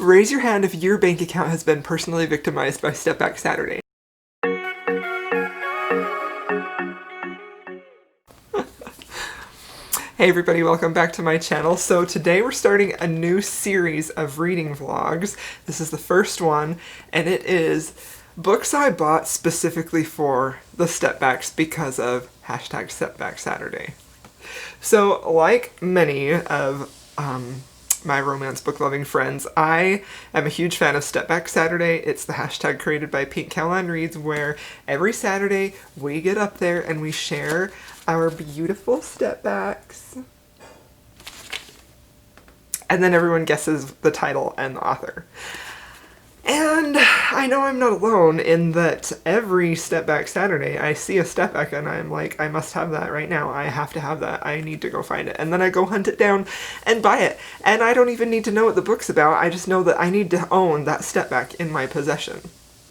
Raise your hand if your bank account has been personally victimized by Stepback Saturday. Hey everybody, welcome back to my channel. So today we're starting a new series of reading vlogs. This is the first one, and it is books I bought specifically for the Stepbacks because of hashtag Stepback Saturday. So like many of my romance book loving friends, I am a huge fan of Stepback Saturday. It's the hashtag created by Pink Caroline Reads, where every Saturday we get up there and we share our beautiful stepbacks. And then everyone guesses the title and the author. And I know I'm not alone in that every Stepback Saturday I see a stepback and I'm like, I must have that right now. I have to have that. I need to go find it. And then I go hunt it down and buy it. And I don't even need to know what the book's about. I just know that I need to own that stepback in my possession.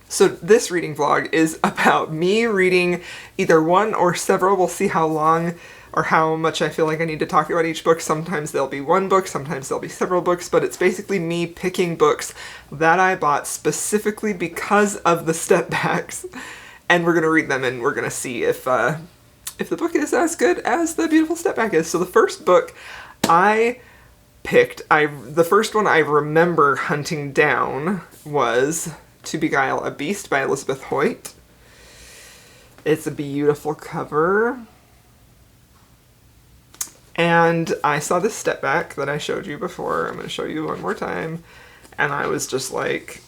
So this reading vlog is about me reading either one or several. We'll see how long or how much I feel like I need to talk about each book. Sometimes there'll be one book, sometimes there'll be several books, but it's basically me picking books that I bought specifically because of the stepbacks. And we're gonna read them and we're gonna see if the book is as good as the beautiful stepback is. So the first book I picked, the first one I remember hunting down was To Beguile a Beast by Elizabeth Hoyt. It's a beautiful cover. And I saw this stepback that I showed you before. I'm going to show you one more time. And I was just like,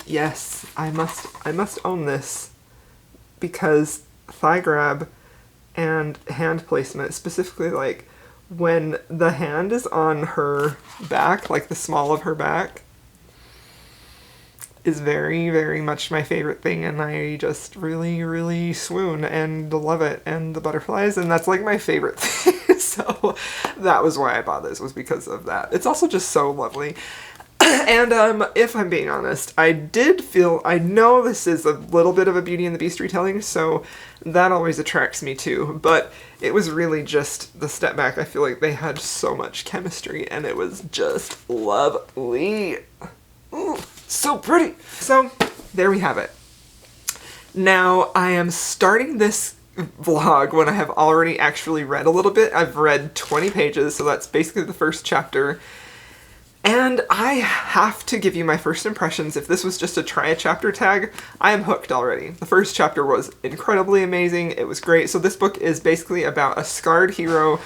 yes, I must own this. Because thigh grab and hand placement, specifically like when the hand is on her back, like the small of her back, is very, very much my favorite thing, and I just really, really swoon and love it, and the butterflies, and that's like my favorite thing. So that was why I bought this, was because of that. It's also just so lovely. And if I'm being honest, I know this is a little bit of a Beauty and the Beast retelling, so that always attracts me too, but it was really just the stepback. I feel like they had so much chemistry, and it was just lovely. Ooh. So pretty! So, there we have it. Now, I am starting this vlog when I have already actually read a little bit. I've read 20 pages, so that's basically the first chapter. And I have to give you my first impressions. If this was just a try a chapter tag, I am hooked already. The first chapter was incredibly amazing. It was great. So this book is basically about a scarred hero.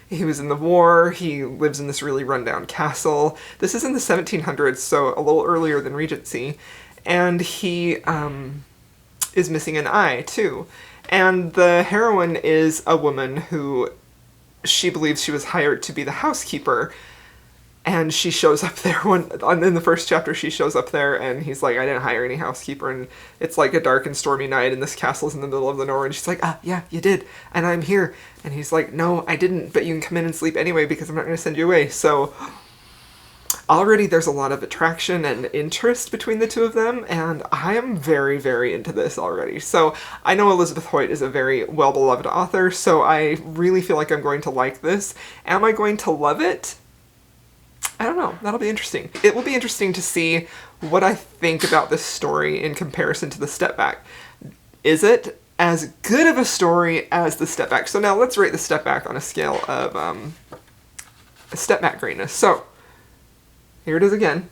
He was in the war, he lives in this really rundown castle. This is in the 1700s, so a little earlier than Regency. And he is missing an eye, too. And the heroine is a woman who she believes she was hired to be the housekeeper. And she shows up there in the first chapter, she shows up there and he's like, I didn't hire any housekeeper. And it's like a dark and stormy night and this castle's in the middle of the nowhere. And she's like, yeah, you did. And I'm here. And he's like, no, I didn't, but you can come in and sleep anyway because I'm not going to send you away. So already there's a lot of attraction and interest between the two of them. And I am very, very into this already. So I know Elizabeth Hoyt is a very well-beloved author, so I really feel like I'm going to like this. Am I going to love it? I don't know. That'll be interesting. It will be interesting to see what I think about this story in comparison to the Stepback. Is it as good of a story as the Stepback? So now let's rate the Stepback on a scale of Stepback greatness. So here it is again.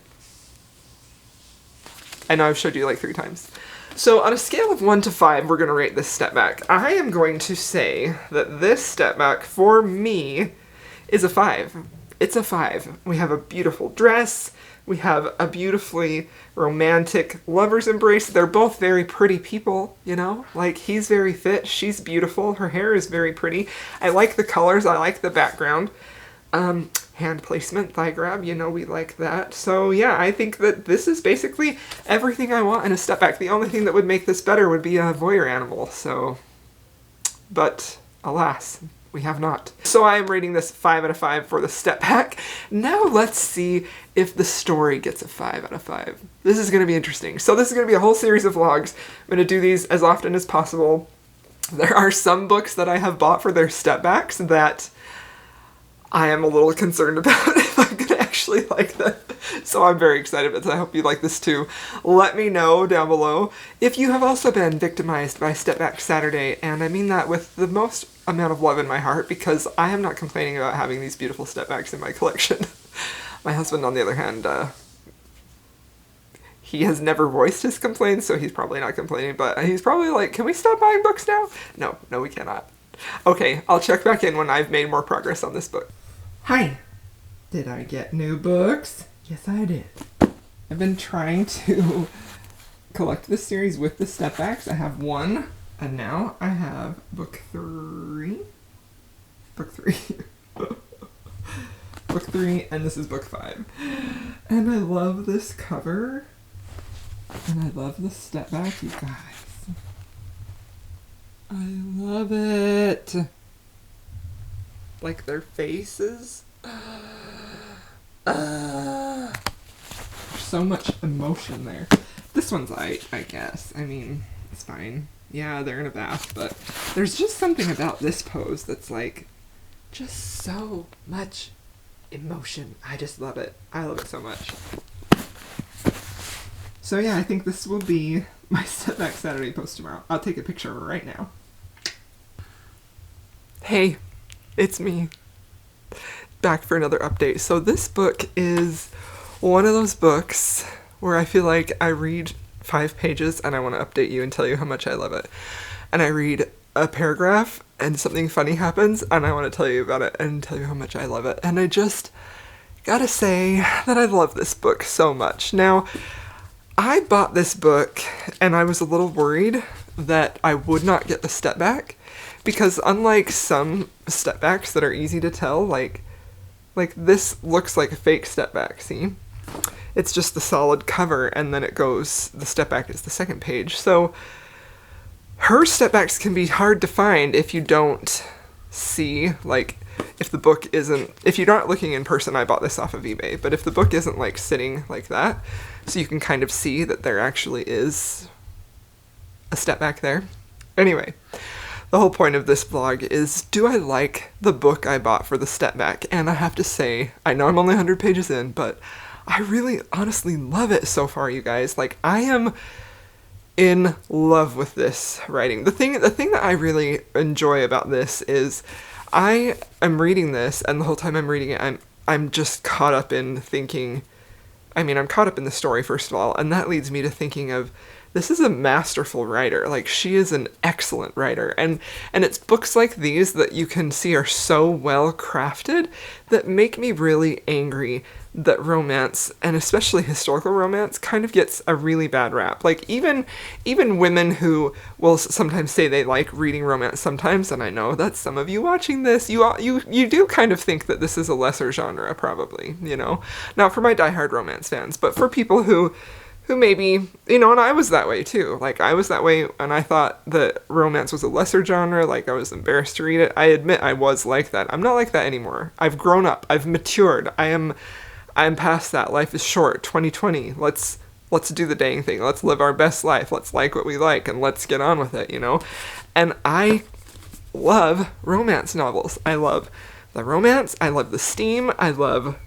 I know I've showed you like 3 times. So on a scale of 1 to 5, we're going to rate this Stepback. I am going to say that this Stepback, for me, is a 5. It's a 5. We have a beautiful dress. We have a beautifully romantic lover's embrace. They're both very pretty people, you know? Like, he's very fit. She's beautiful. Her hair is very pretty. I like the colors. I like the background. Hand placement, thigh grab, you know, we like that. So yeah, I think that this is basically everything I want in a stepback. The only thing that would make this better would be a voyeur animal, so... But, alas, we have not. So I am rating this 5 out of 5 for the stepback. Now let's see if the story gets a 5 out of 5. This is going to be interesting. So this is going to be a whole series of vlogs. I'm going to do these as often as possible. There are some books that I have bought for their stepbacks that I am a little concerned about if I'm going to actually actually like that. So I'm very excited about it. I hope you like this too. Let me know down below if you have also been victimized by Stepback Saturday, and I mean that with the most amount of love in my heart, because I am not complaining about having these beautiful Stepbacks in my collection. My husband, on the other hand, he has never voiced his complaints, so he's probably not complaining, but he's probably like, can we stop buying books now? No, we cannot. Okay, I'll check back in when I've made more progress on this book. Hi! Did I get new books? Yes, I did. I've been trying to collect this series with the Stepbacks. I have one, and now I have book 3. Book 3. Book 3, and this is book 5. And I love this cover. And I love the Stepback, you guys. I love it. Like their faces. There's so much emotion there. This one's I guess. I mean, it's fine. Yeah, they're in a bath, but there's just something about this pose that's like, just so much emotion. I just love it. I love it so much. So yeah, I think this will be my Stepback Saturday post tomorrow. I'll take a picture of her right now. Hey, it's me. Back for another update. So this book is one of those books where I feel like I read 5 pages and I want to update you and tell you how much I love it. And I read a paragraph and something funny happens and I want to tell you about it and tell you how much I love it. And I just gotta say that I love this book so much. Now, I bought this book and I was a little worried that I would not get the Stepback, because unlike some Stepbacks that are easy to tell, like this looks like a fake Stepback, see? It's just the solid cover and then it goes, the Stepback is the second page. So her Stepbacks can be hard to find if you don't see, like, if the book isn't, if you're not looking in person. I bought this off of eBay, but if the book isn't like sitting like that, so you can kind of see that there actually is a Stepback there. Anyway, the whole point of this vlog is, do I like the book I bought for the Stepback? And I have to say, I know I'm only 100 pages in, but I really honestly love it so far, you guys. Like, I am in love with this writing. The thing that I really enjoy about this is I am reading this, and the whole time I'm reading it, I'm just caught up in thinking, I mean, I'm caught up in the story, first of all, and that leads me to thinking of, this is a masterful writer. Like, she is an excellent writer, and it's books like these that you can see are so well crafted that make me really angry that romance, and especially historical romance, kind of gets a really bad rap. Like, even women who will sometimes say they like reading romance sometimes, and I know that some of you watching this, you do kind of think that this is a lesser genre, probably, you know? Not for my diehard romance fans, but for people who maybe, you know, and I was that way too. Like, I was that way and I thought that romance was a lesser genre, like I was embarrassed to read it. I admit I was like that. I'm not like that anymore. I've grown up. I've matured. I'm past that. Life is short. 2020. Let's do the dang thing. Let's live our best life. Let's like what we like and let's get on with it, you know? And I love romance novels. I love the romance. I love the steam. I love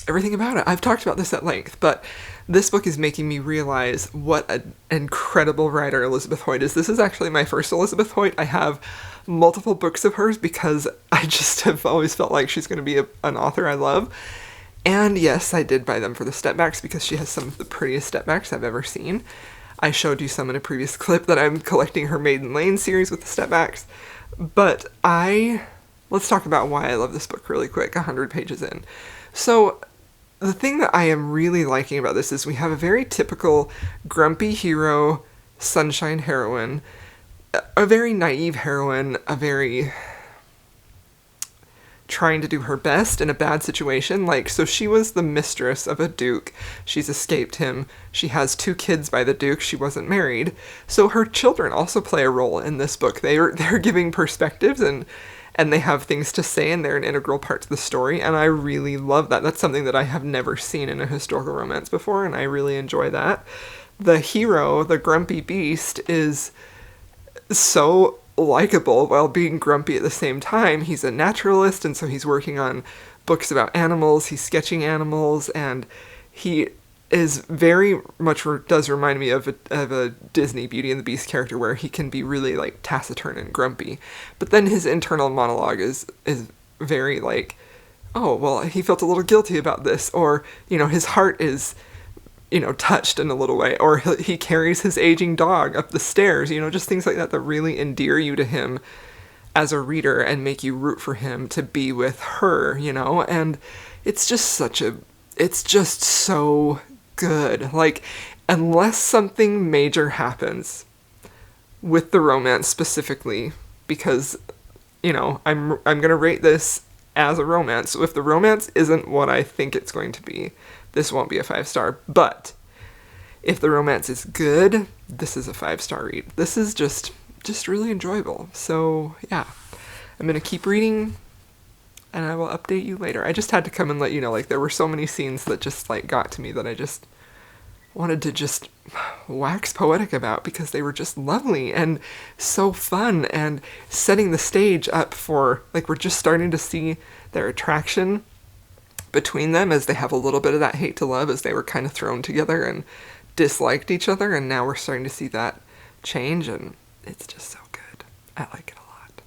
everything about it. I've talked about this at length, but this book is making me realize what an incredible writer Elizabeth Hoyt is. This is actually my first Elizabeth Hoyt. I have multiple books of hers because I just have always felt like she's going to be an author I love. And yes, I did buy them for the Stepbacks because she has some of the prettiest Stepbacks I've ever seen. I showed you some in a previous clip that I'm collecting her Maiden Lane series with the Stepbacks. But let's talk about why I love this book really quick, 100 pages in. So, the thing that I am really liking about this is we have a very typical grumpy hero, sunshine heroine, a very naive heroine, a very trying to do her best in a bad situation. Like, so she was the mistress of a duke. She's escaped him. She has 2 kids by the duke. She wasn't married. So her children also play a role in this book. They're giving perspectives and they have things to say, and they're an integral part to the story, and I really love that. That's something that I have never seen in a historical romance before, and I really enjoy that. The hero, the grumpy beast, is so likable while being grumpy at the same time. He's a naturalist, and so he's working on books about animals, he's sketching animals, and he is very much, does remind me of a Disney Beauty and the Beast character, where he can be really like taciturn and grumpy, but then his internal monologue is very like, oh, well, he felt a little guilty about this, or, you know, his heart is, you know, touched in a little way, or he carries his aging dog up the stairs, you know, just things like that that really endear you to him as a reader and make you root for him to be with her, you know. And it's just it's just so good. Like, unless something major happens with the romance specifically, because, you know, I'm gonna rate this as a romance. So if the romance isn't what I think it's going to be, this won't be a 5-star. But if the romance is good, this is a 5-star read. This is just really enjoyable. So yeah, I'm gonna keep reading, and I will update you later. I just had to come and let you know, like, there were so many scenes that just like got to me that I just wanted to just wax poetic about, because they were just lovely and so fun, and setting the stage up for, like, we're just starting to see their attraction between them as they have a little bit of that hate to love, as they were kind of thrown together and disliked each other, and now we're starting to see that change, and it's just so good. I like it a lot.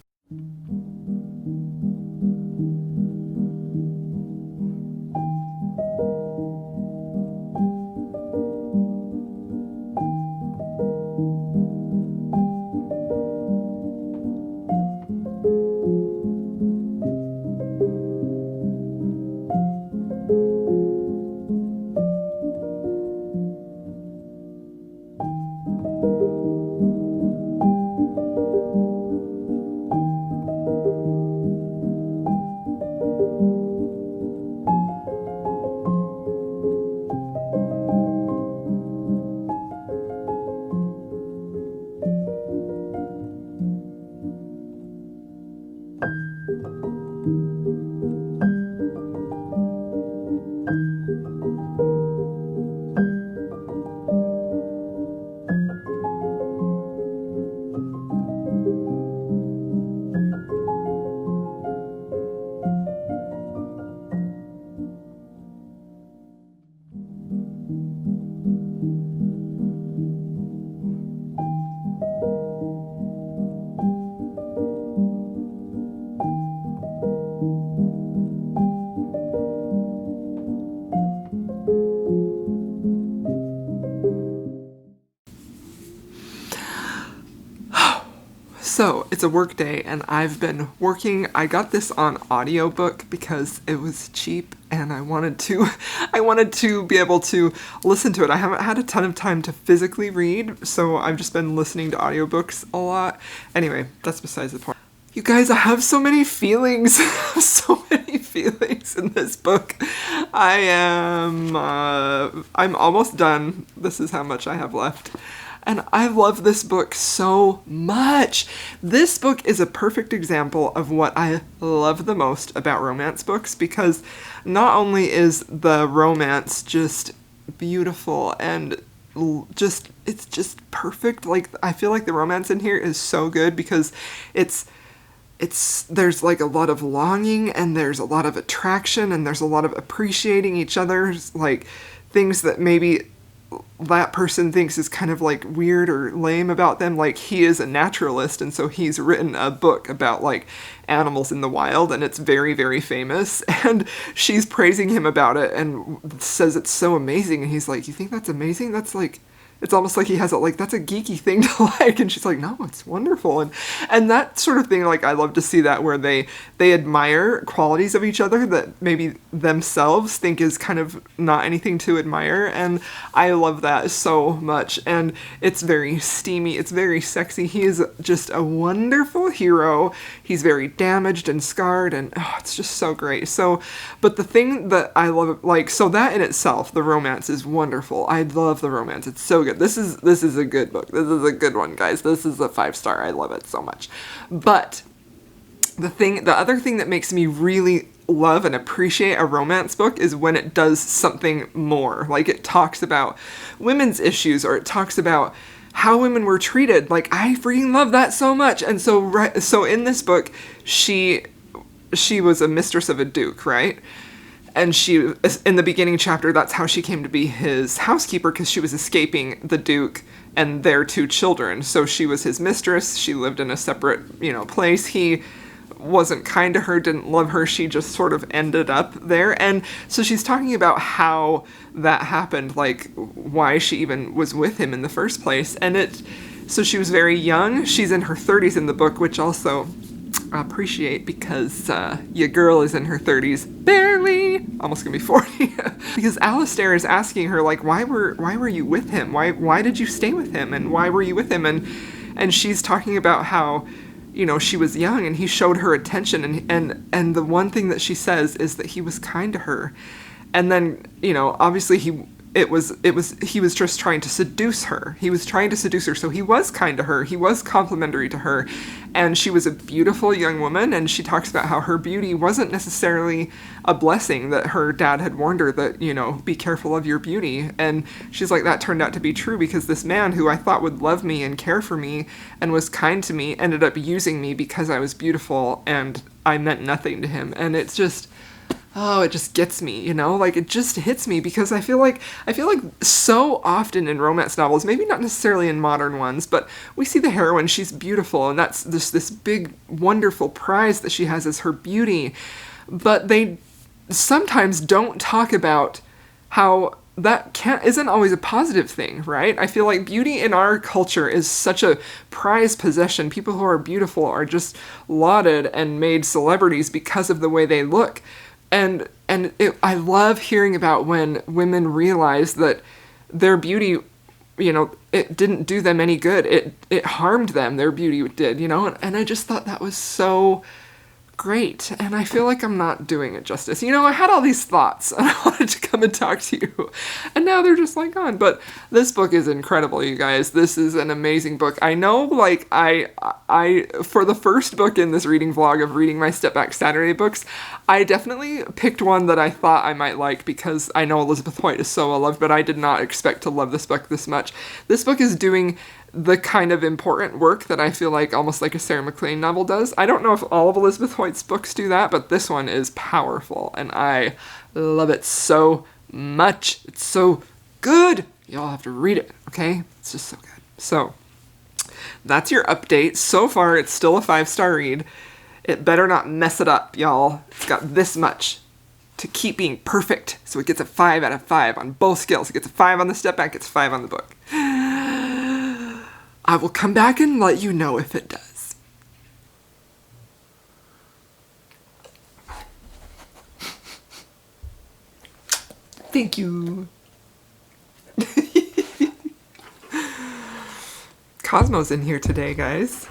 So, it's a work day, and I've been working. I got this on audiobook because it was cheap, and I wanted to be able to listen to it. I haven't had a ton of time to physically read, so I've just been listening to audiobooks a lot. Anyway, that's besides the point. You guys, I have so many feelings. So many feelings in this book. I'm almost done. This is how much I have left. And I love this book so much. This book is a perfect example of what I love the most about romance books, because not only is the romance just beautiful and it's just perfect. Like, I feel like the romance in here is so good because there's like a lot of longing, and there's a lot of attraction, and there's a lot of appreciating each other's, like, things that maybe that person thinks is kind of like weird or lame about them. Like, he is a naturalist, and so he's written a book about like animals in the wild, and it's very, very famous, and she's praising him about it and says it's so amazing, and he's like, you think that's amazing? That's like, it's almost like he has it like, that's a geeky thing to like, and she's like, no, it's wonderful. And that sort of thing, like, I love to see that, where they admire qualities of each other that maybe themselves think is kind of not anything to admire, and I love that so much. And it's very steamy, it's very sexy. He is just a wonderful hero. He's very damaged and scarred, and it's just so great. So, but the thing that I love, like, so that in itself, the romance is wonderful. I love the romance. It's so good. This is a good book. This is a good one, guys. This is a 5-star. I love it so much. But the other thing that makes me really love and appreciate a romance book is when it does something more. Like, it talks about women's issues, or it talks about how women were treated. Like, I freaking love that so much. And so in this book, she she was a mistress of a duke, right? And she, in the beginning chapter, that's how she came to be his housekeeper, because she was escaping the duke and their 2 children. So she was his mistress. She lived in a separate, place. He wasn't kind to her, didn't love her. She just sort of ended up there. And so she's talking about how that happened, like why she even was with him in the first place. So she was very young. She's in her 30s in the book, which also I appreciate, because your girl is in her 30s, barely, almost gonna be 40, because Alistair is asking her, like, why were you with him? Why did you stay with him? And why were you with him? And she's talking about how, she was young and he showed her attention, and the one thing that she says is that he was kind to her. And then, obviously he was just trying to seduce her. He was trying to seduce her, so he was kind to her. He was complimentary to her, and she was a beautiful young woman, and she talks about how her beauty wasn't necessarily a blessing, that her dad had warned her that, be careful of your beauty. And she's like, that turned out to be true, because this man who I thought would love me and care for me and was kind to me ended up using me because I was beautiful and I meant nothing to him. And it's just... oh, it just gets me, like it just hits me, because I feel like so often in romance novels, maybe not necessarily in modern ones, but we see the heroine, she's beautiful, and that's this big, wonderful prize that she has is her beauty. But they sometimes don't talk about how that isn't always a positive thing, right? I feel like beauty in our culture is such a prized possession. People who are beautiful are just lauded and made celebrities because of the way they look. And I love hearing about when women realize that their beauty, it didn't do them any good. It harmed them, their beauty did, and I just thought that was so great. And I feel like I'm not doing it justice. I had all these thoughts and I wanted to come and talk to you, and now they're just like gone. But this book is incredible, you guys. This is an amazing book. I know, like, I for the first book in this reading vlog of reading my Stepback Saturday books, I definitely picked one that I thought I might like, because I know Elizabeth Hoyt is so well loved, but I did not expect to love this book this much. This book is doing the kind of important work that I feel like almost like a Sarah MacLean novel does. I don't know if all of Elizabeth Hoyt's books do that, but this one is powerful, and I love it so much. It's so good. Y'all have to read it, okay? It's just so good. So, that's your update. So far, it's still a 5-star read. It better not mess it up, y'all. It's got this much to keep being perfect, so it gets a 5 out of 5 on both scales. It gets a 5 on the Stepback, it's 5 on the book. I will come back and let you know if it does. Thank you. Cosmo's in here today, guys.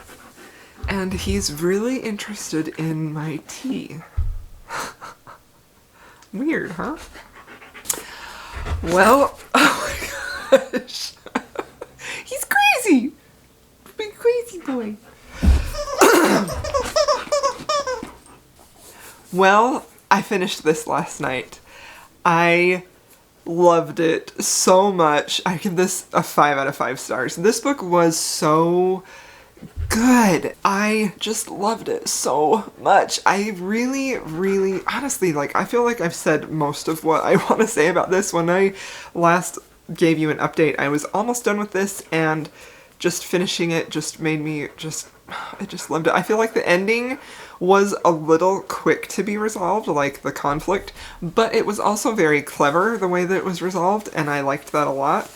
And he's really interested in my tea. Weird, huh? Well, oh my gosh. He's crazy! Big crazy boy. Well, I finished this last night. I loved it so much. I give this a 5 out of 5 stars. This book was so good. I just loved it so much. I really, really, honestly, like, I feel like I've said most of what I want to say about this. When I last gave you an update, I was almost done with this, and just finishing it just made me I just loved it. I feel like the ending was a little quick to be resolved, like the conflict, but it was also very clever the way that it was resolved, and I liked that a lot.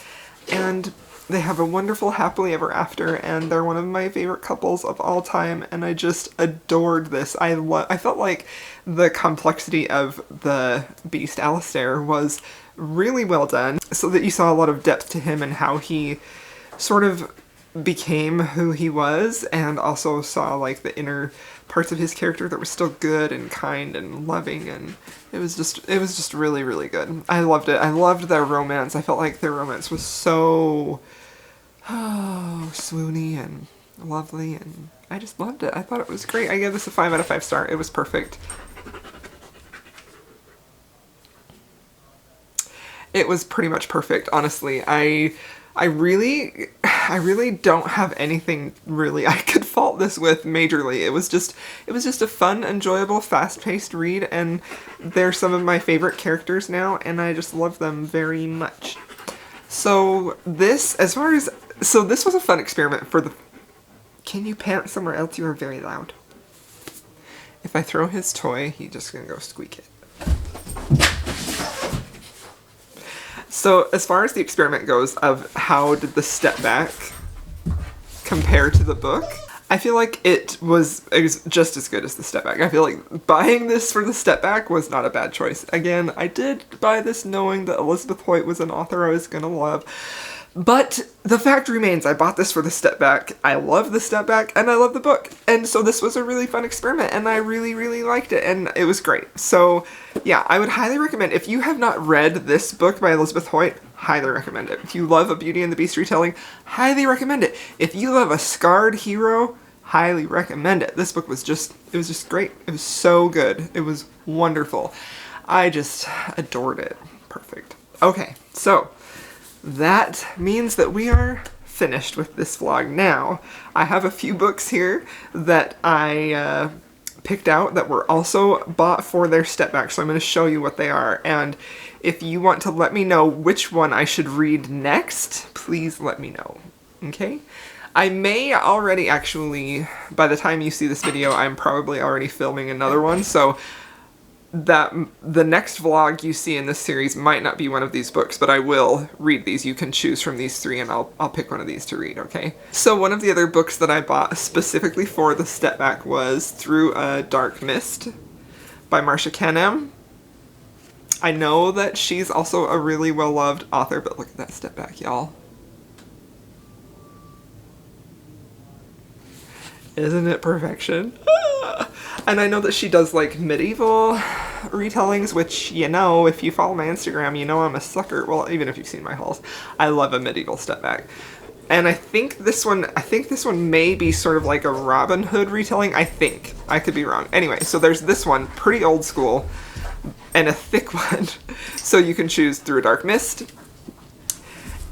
And they have a wonderful happily ever after, and they're one of my favorite couples of all time, and I just adored this. I felt like the complexity of the beast Alistair was really well done, so that you saw a lot of depth to him and how he sort of became who he was, and also saw like the inner parts of his character that were still good and kind and loving, and it was just really, really good. I loved it. I loved their romance. I felt like their romance was so swoony and lovely, and I just loved it. I thought it was great. I gave this a 5 out of 5 star. It was perfect. It was pretty much perfect, honestly. I really, I really don't have anything really I could fault this with majorly. It was just a fun, enjoyable, fast-paced read, and they're some of my favorite characters now, and I just love them very much. So this was a fun experiment for the... Can you pant somewhere else? You are very loud. If I throw his toy, he's just gonna go squeak it. So as far as the experiment goes of how did the Stepback compare to the book, I feel like it was just as good as the Stepback. I feel like buying this for the Stepback was not a bad choice. Again, I did buy this knowing that Elizabeth Hoyt was an author I was gonna love. But the fact remains, I bought this for the Stepback. I love the Stepback, and I love the book. And so this was a really fun experiment, and I really, really liked it, and it was great. So yeah, I would highly recommend, if you have not read this book by Elizabeth Hoyt, highly recommend it. If you love a Beauty and the Beast retelling, highly recommend it. If you love a scarred hero, highly recommend it. This book was just great. It was so good. It was wonderful. I just adored it. Perfect. Okay, so that means that we are finished with this vlog now. I have a few books here that I picked out that were also bought for their Stepback, so I'm going to show you what they are. And if you want to let me know which one I should read next, please let me know, okay? I may already actually, by the time you see this video, I'm probably already filming another one, so that the next vlog you see in this series might not be one of these books, but I will read these. You can choose from these three and I'll pick one of these to read, okay? So one of the other books that I bought specifically for the Stepback was Through a Dark Mist by Marcia. I know that she's also a really well-loved author, but look at that Stepback, y'all. Isn't it perfection? And I know that she does like medieval retellings, which, you know, if you follow my Instagram, you know I'm a sucker. Well, even if you've seen my hauls, I love a medieval Stepback. And I think this one may be sort of like a Robin Hood retelling. I think. I could be wrong. Anyway, so there's this one, pretty old school, and a thick one. So you can choose Through a Dark Mist.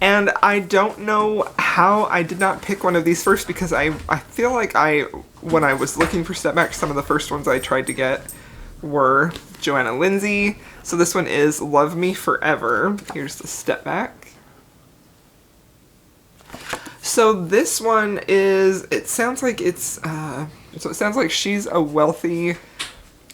And I don't know how I did not pick one of these first, because I feel like when I was looking for Stepback, some of the first ones I tried to get were Joanna Lindsey. So this one is Love Me Forever. Here's the Stepback. So this one is, it sounds like she's a wealthy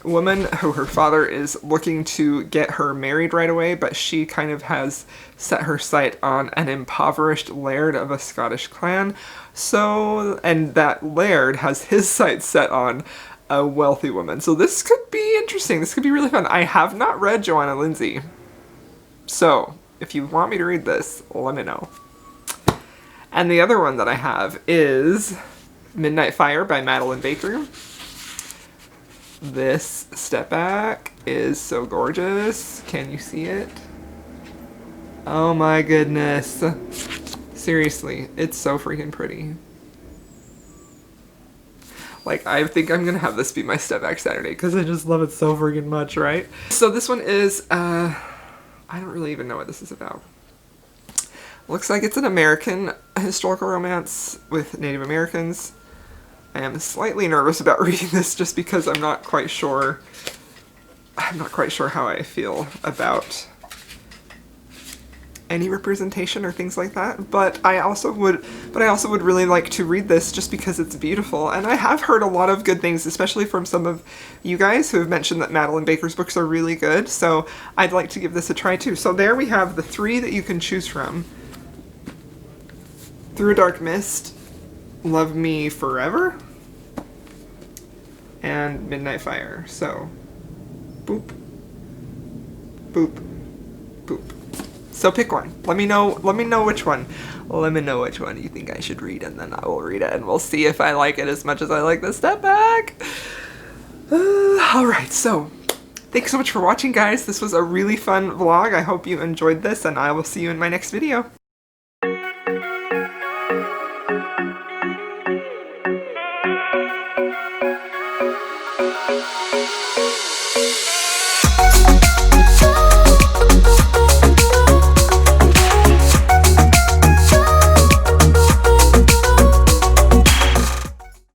woman who her father is looking to get her married right away, but she kind of has set her sight on an impoverished laird of a Scottish clan. So, and that laird has his sights set on a wealthy woman. So this could be interesting. This could be really fun. I have not read Joanna Lindsey. So, if you want me to read this, let me know. And the other one that I have is Midnight Fire by Madeline Baker. This Stepback is so gorgeous. Can you see it? Oh my goodness. Seriously, it's so freaking pretty. Like, I think I'm gonna have this be my Stepback Saturday because I just love it so freaking much, right? So this one is, I don't really even know what this is about. Looks like it's an American historical romance with Native Americans. I am slightly nervous about reading this just because I'm not quite sure how I feel about any representation or things like that, but I also would really like to read this just because it's beautiful. And I have heard a lot of good things, especially from some of you guys who have mentioned that Madeline Baker's books are really good, so I'd like to give this a try too. So there we have the three that you can choose from. Through a Dark Mist, Love Me Forever, and Midnight Fire. So, boop, boop, boop. So pick one. Let me know which one. Let me know which one you think I should read, and then I will read it, and we'll see if I like it as much as I like the Stepback. Alright, so, thanks so much for watching, guys. This was a really fun vlog. I hope you enjoyed this, and I will see you in my next video.